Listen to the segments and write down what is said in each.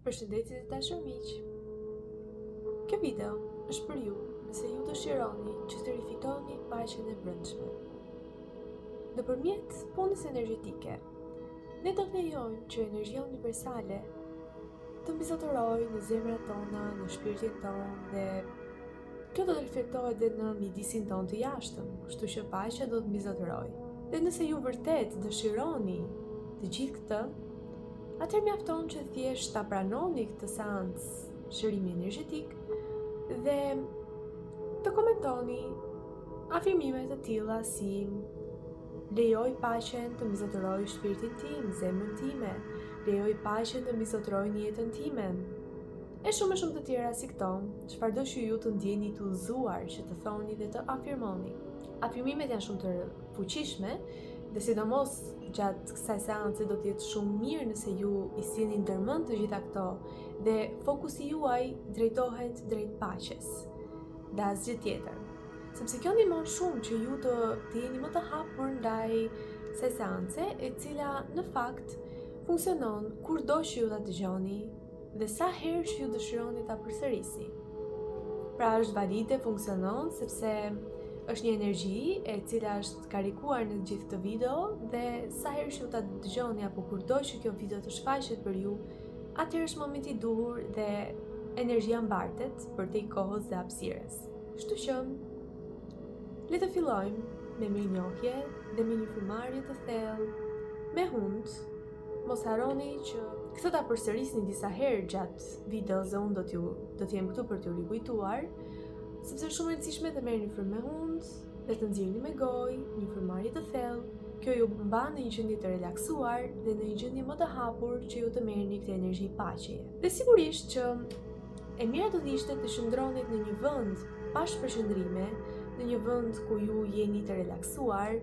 Përshëndetje të dashur miq. Kjo video është për ju nëse ju dëshironi që të rifitoni paqen e brendshme. Nëpërmjet punës energjetike, ne do të lejojmë që energjia universale të mbizotërojë në zemrat tona, në shpirtin tonë dhe kjo do të reflektohet edhe në mjedisin tonë të jashtëm, kështu që paqja do të mbizotërojë. Dhe nëse ju vërtet dëshironi të gjithë këtë, atëherë mjafton që thjesht ta pranoni këtë seancë shërimi energjetik dhe të komentoni afirmime të tilla si lejoj paqen të mbizotërojë shpirtin tim, zemrën time, lejoj paqen të mbizotërojë jetën time. E shumë të tjera si këto, çfarëdo që ju të ndjeni të udhëzuar që të thoni dhe të afirmoni. Afirmimet janë shumë të fuqishme dhe sidomos gjatë kësaj seance do të jetë shumë mirë nëse ju i sjellni ndërmend të gjitha këto dhe fokusi juaj drejtohet drejt paqes dhe asgjë tjetër. Sepse kjo ndihmon shumë që ju të jeni më të hapur ndaj kësaj seance, e cila në fakt funksionon kurdo që ju ta dëgjoni dhe sa herë që ju dëshironi ta përsërisni. Pra është valide, funksionon sepse është një energji e cila është karikuar në gjithë këtë video dhe sa herë që ju ta dëgjoni apo kurdo që kjo video të shfaqet për ju, atëherë është momenti i duhur dhe energjia mbartet përtej kohës dhe hapësirës. Kështu që le të fillojmë me mirënjohje dhe me një frymëmarrje të thellë, me hund. Mos harroni që këtë ta përsërisni disa herë gjatë videos dhe unë do të jem këtu për t'ju rikujtuar, sepse është shumë e rëndësishme të merrni frymë me hund dhe të nxirrni me gojë, një frymëmarrje të thellë. Kjo ju mban në një gjendje të relaksuar dhe në një gjendje më të hapur që ju të merrni këtë energji paqeje. Dhe sigurisht që e mira do të ishte të qëndronit në një vend pa shpërqendrime, në një vend ku ju jeni të relaksuar,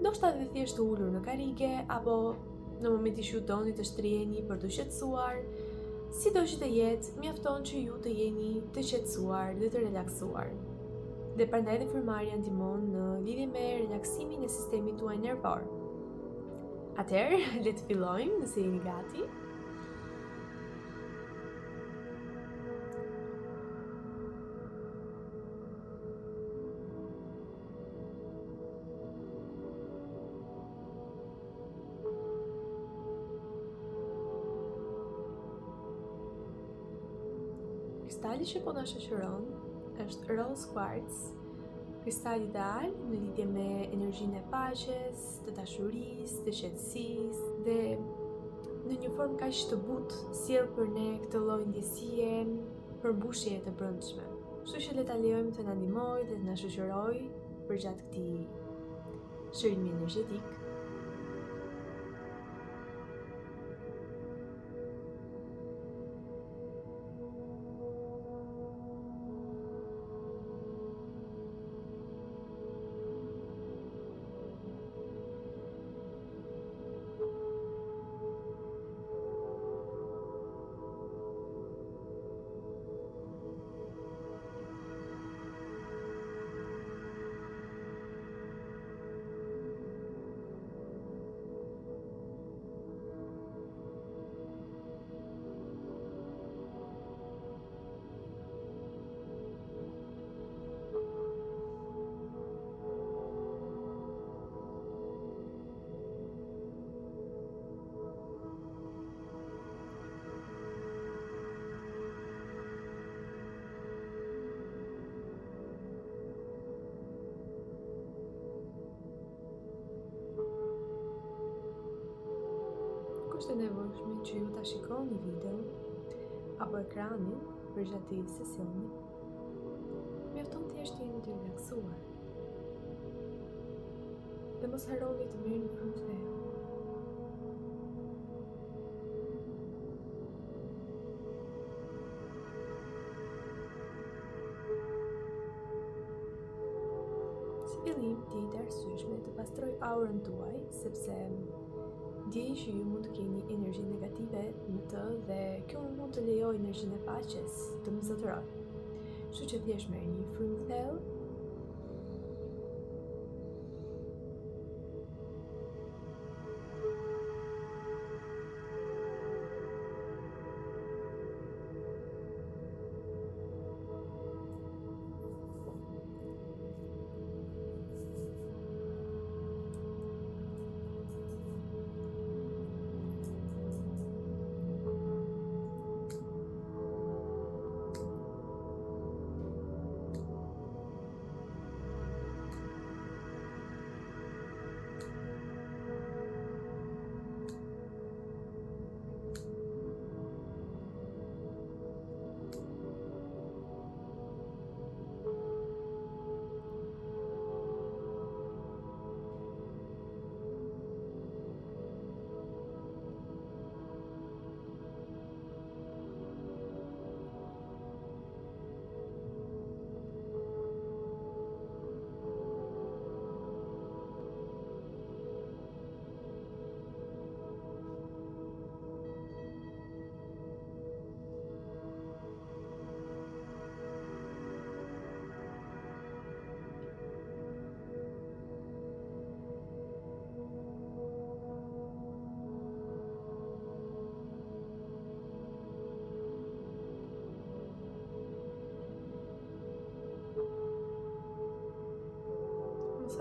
ndoshta edhe thjesht të ulur në karrige apo në momentin që ju doni të shtriheni për të qetësuar. Sido që të jetë, mjafton që ju të jeni të qetësuar dhe të relaksuar. Dhe prandaj dhe frymëmarrja ndihmon në lidhje me relaksimin e sistemit tuaj nervor. Atëherë, le të fillojmë nëse jeni gati. Kristali që po na shoqëron është rose quartz, kristal ideal në lidhje me energjinë e paqes, të dashurisë, të qetësisë dhe në një formë kaq të butë sjell për ne këtë lloj ndjesie përmbushje të brendshme. Kështu që le ta lejojmë të na ndihmojë dhe të na shoqërojë përgjatë këtij shërimi energjetik. Është e nevojshme që ju ta shikoni video apo ekranin përgjatë sesionit. Mjafton thjesht të jeni të relaksuar. Dhe mos harroni të merrni frymë thellë. Si fillim, jeni të arsyeshme të pastroj aurën tuaj, sepse ndjej që ju mund të keni energji negative në të dhe kjo mund të lejojë energjinë e paqes të mbizotërojë. Kështu që thjesht merrni një frymë thellë.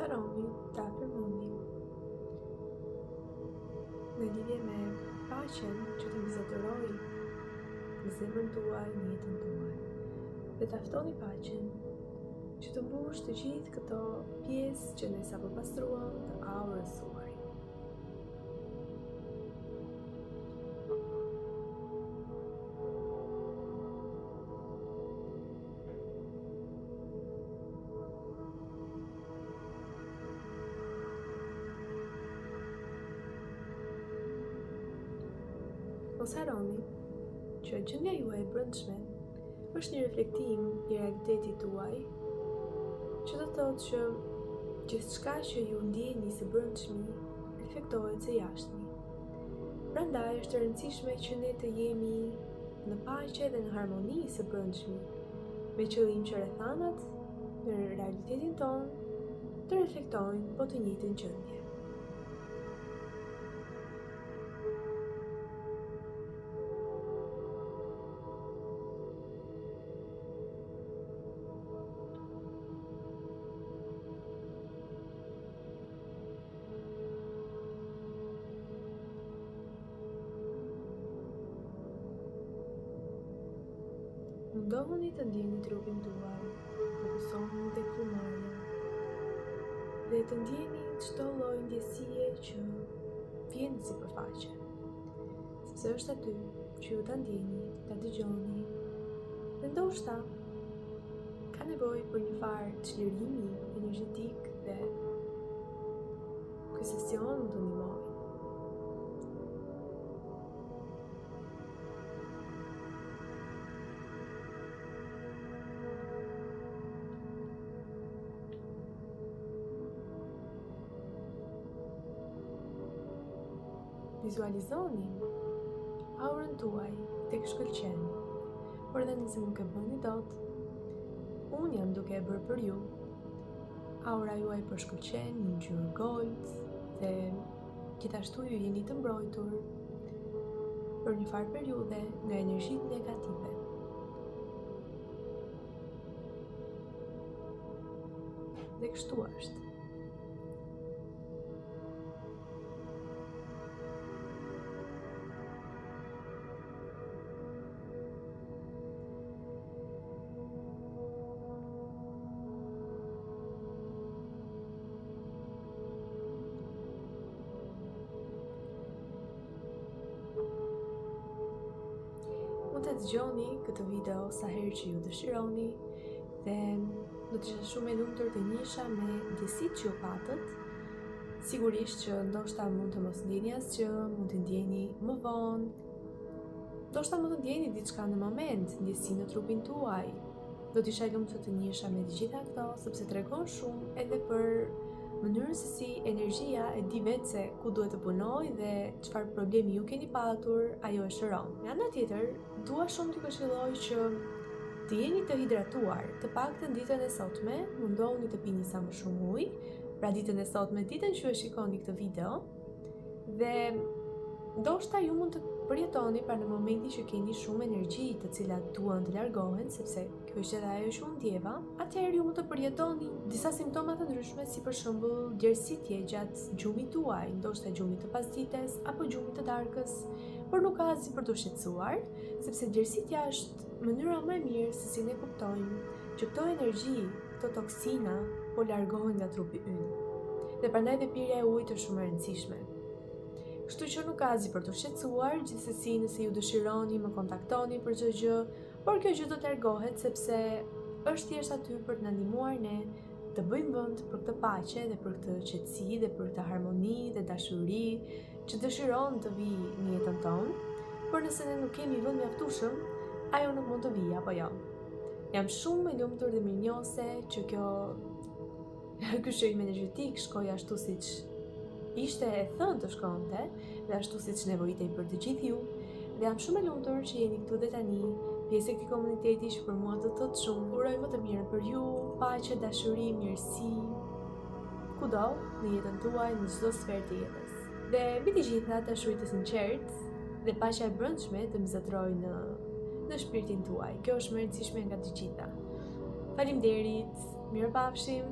Mos harroni ta afirmoni në lidhje me paqen që të vizatëroj në zemrën tuaj, në jetën tuaj. Dhe ta ftoni paqen që të mbush të gjithë këto pjesë që ne sapo pastruam të aurës suaj. Mos harroni që gjendja juaj e brendshme është një reflektim i realitetit tuaj, që do të thotë që gjithçka që ju ndjeni së brendshmi reflektohet së jashtëmi. Prandaj është e rëndësishme që ne të jemi në paqe dhe në harmoni së brendshmi, me qëllim që rrethanat në realitetin tonë të reflektojnë po të njëjtën gjendje. Mundohuni të ndjeni trupin tuaj, fokusoni tek frymarrja dhe të ndjeni çdo lloj ndjesie që vjen sipërfaqe, sepse është aty që ju ta ndjeni, ta dëgjoni, dhe ndoshta ka nevojë për një farë çlirimi energjetik dhe ky sesion mund të ndihmojë. Vizualizoni aurën tuaj tek shkëlqen, por edhe nëse nuk e bëni dot, unë jam duke e bërë për ju. Aura juaj po shkëlqen në ngjyrë gold dhe gjithashtu ju jeni të mbrojtur për një farë periudhe nga energjitë negative. Dhe kështu është. Mund të dëgjoni këtë video sa herë që ju dëshironi dhe do të isha shumë e lumtur të njihesha me ndjesitë që ju patët. Sigurisht që ndoshta mund të mos ndjeni asgjë, mund të ndjeni më vonë, ndoshta mund të ndjeni diçka në moment, ndjesi në trupin tuaj. Do të isha e lumtur të njihesha me të gjitha këto, sepse tregon shumë edhe për mënyrën se si energjia e di vetë se ku duhet të punoj dhe çfarë problemi ju keni patur, ajo e shëron. Nga ana tjetër, dua shumë t'ju këshilloj që të jeni të hidratuar, të paktën ditën e sotme, mundohuni të pini sa më shumë ujë, pra ditën e sotme, ditën që e shikoni këtë video, dhe ndoshta ju mund të përjetoni pra në momentin që keni shumë energji të cilat duan të largohen, sepse kjo është edhe ajo që unë ndjeva, atëherë ju mund të përjetoni disa simptoma të ndryshme, si për shembull djersitje gjatë gjumit tuaj, ndoshta gjumit të pasdites apo gjumit të darkës, por nuk ka asgjë për të shqetësuar, sepse djersitja është mënyra më e mirë se si ne kuptojmë që këto energji, këto toksina po largohen nga trupi ynë. Dhe prandaj dhe pirja e ujit është shumë e rëndësishme. Kështu që nuk ka asgjë për të shqetësuar, gjithsesi nëse ju dëshironi më kontaktoni për çdo gjë, por kjo gjë do të largohet sepse është thjesht aty për të na ndihmuar ne të bëjmë vend për këtë paqe dhe për këtë qetësi dhe për këtë harmoni dhe dashuri që dëshiron të vijë në jetën tonë, por nëse ne nuk kemi vend mjaftueshëm, ajo nuk mund të vijë apo jo. Jam shumë e lumtur dhe mirënjohëse që ky shërim energjetik shkoi ashtu siç ishte e thënë të shkonte dhe ashtu siç nevojitej për të gjithë ju, dhe jam shumë e lumtur që jeni këtu dhe tani, pjesë e këtij komuniteti që për mua do të thotë shumë. Uroj më të mirën për ju, paqe, dashuri, mirësi, kudo në jetën tuaj, në çdo sferë të jetës. Dhe mbi të gjitha dashuri të sinqertë dhe paqja e brendshme të mbizotërojë në shpirtin tuaj. Kjo është më e rëndësishme nga të gjitha. Faleminderit, mirupafshim.